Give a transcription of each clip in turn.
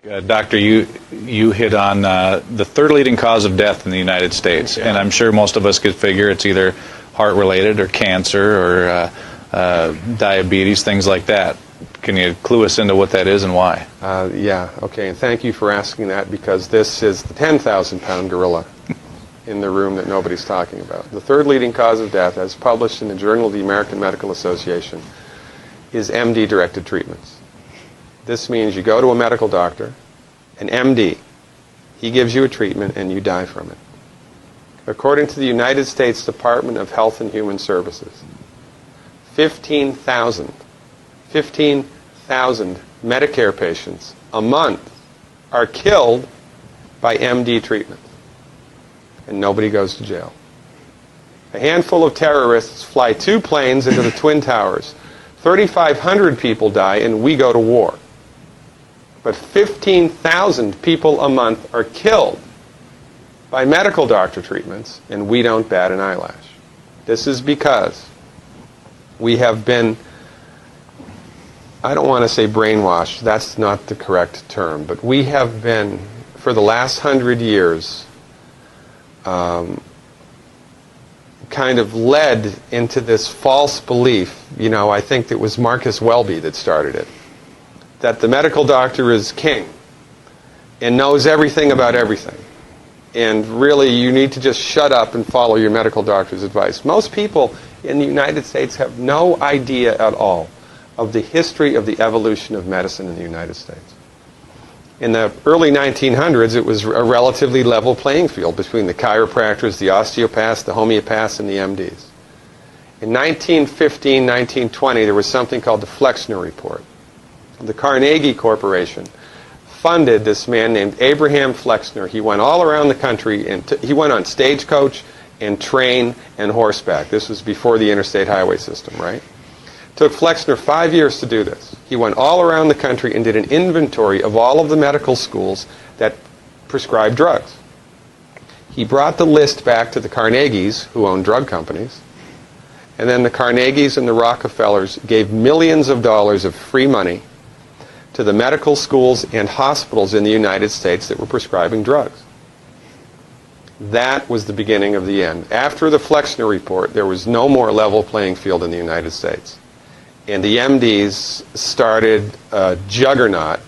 Doctor, you hit on the third leading cause of death in the United States, and I'm sure most of us could figure it's either heart-related or cancer or diabetes, things like that. Can you clue us into what that is and why? Yeah, okay, and thank you for asking that, because this is the 10,000-pound gorilla in the room that nobody's talking about. The third leading cause of death, as published in the Journal of the American Medical Association, is MD-directed treatments. This means you go to a medical doctor, an MD, he gives you a treatment and you die from it. According to the United States Department of Health and Human Services, 15,000 Medicare patients a month are killed by MD treatment, and nobody goes to jail. A handful of terrorists fly 2 planes into the Twin Towers. 3,500 people die and we go to war. But 15,000 people a month are killed by medical doctor treatments, and we don't bat an eyelash. This is because we have been, I don't want to say brainwashed, that's not the correct term, but we have been, for the last 100 years, kind of led into this false belief. You know, I think it was Marcus Welby that started it, that the medical doctor is king and knows everything about everything. And really, you need to just shut up and follow your medical doctor's advice. Most people in the United States have no idea at all of the history of the evolution of medicine in the United States. In the early 1900s, it was a relatively level playing field between the chiropractors, the osteopaths, the homeopaths, and the MDs. In 1915, 1920, there was something called the Flexner Report. The Carnegie Corporation funded this man named Abraham Flexner. He went all around the country, and he went on stagecoach and train and horseback. This was before the interstate highway system, right? It took Flexner 5 years to do this. He went all around the country and did an inventory of all of the medical schools that prescribed drugs. He brought the list back to the Carnegies, who owned drug companies, and then the Carnegies and the Rockefellers gave millions of dollars of free money to the medical schools and hospitals in the United States that were prescribing drugs. That was the beginning of the end. After the Flexner Report, there was no more level playing field in the United States. And the MDs started a juggernaut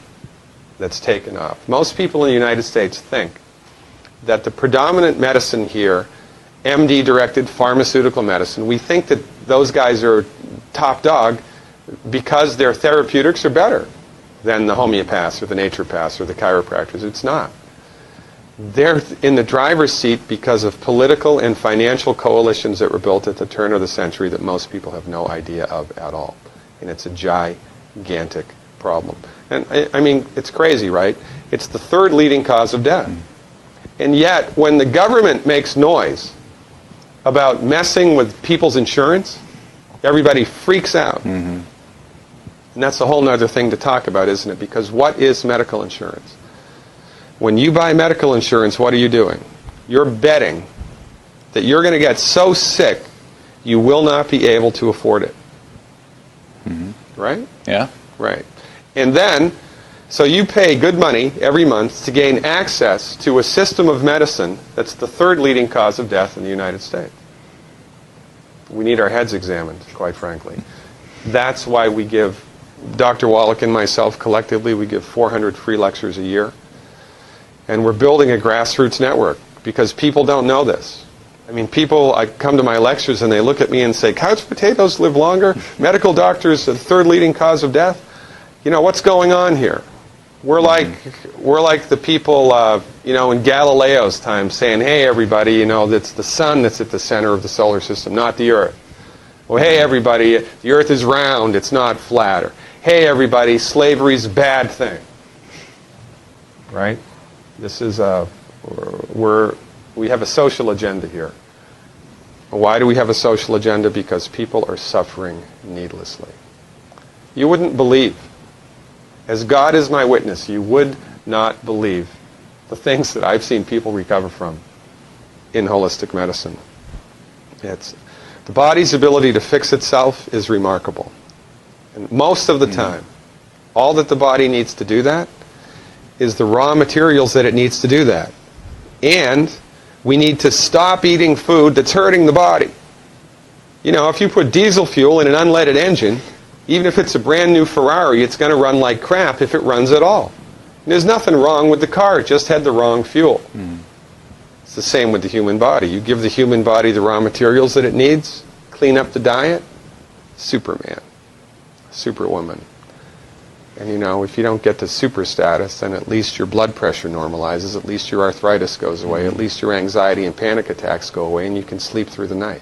that's taken off. Most people in the United States think that the predominant medicine here, MD-directed pharmaceutical medicine, we think that those guys are top dog because their therapeutics are better than the homeopaths or the naturopaths or the chiropractors. It's not. They're in the driver's seat because of political and financial coalitions that were built at the turn of the century that most people have no idea of at all. And it's a gigantic problem. And I mean, it's crazy, right? It's the third leading cause of death. And yet, when the government makes noise about messing with people's insurance, everybody freaks out. Mm-hmm. And that's a whole other thing to talk about, isn't it? Because what is medical insurance? When you buy medical insurance, what are you doing? You're betting that you're going to get so sick you will not be able to afford it. Mm-hmm. Right? Yeah. Right. And then, so you pay good money every month to gain access to a system of medicine that's the third leading cause of death in the United States. We need our heads examined, quite frankly. That's why we give, Dr. Wallach and myself collectively, we give 400 free lectures a year. And we're building a grassroots network because people don't know this. I mean, people, I come to my lectures and they look at me and say, couch potatoes live longer? Medical doctors, the third leading cause of death? You know, what's going on here? We're like the people, you know, in Galileo's time saying, hey, everybody, you know, it's the sun that's at the center of the solar system, not the Earth. Well, hey, everybody, the Earth is round, it's not flat. Or, hey, everybody, slavery's a bad thing. Right? This is we have a social agenda here. Why do we have a social agenda? Because people are suffering needlessly. You wouldn't believe, as God is my witness, you would not believe the things that I've seen people recover from in holistic medicine. The body's ability to fix itself is remarkable. And most of the time, all that the body needs to do that is the raw materials that it needs to do that. And we need to stop eating food that's hurting the body. You know, if you put diesel fuel in an unleaded engine, even if it's a brand new Ferrari, it's going to run like crap if it runs at all. And there's nothing wrong with the car, it just had the wrong fuel. It's the same with the human body. You give the human body the raw materials that it needs, clean up the diet, Superman, Superwoman. And you know, if you don't get to super status, then at least your blood pressure normalizes, at least your arthritis goes away, at least your anxiety and panic attacks go away, and you can sleep through the night.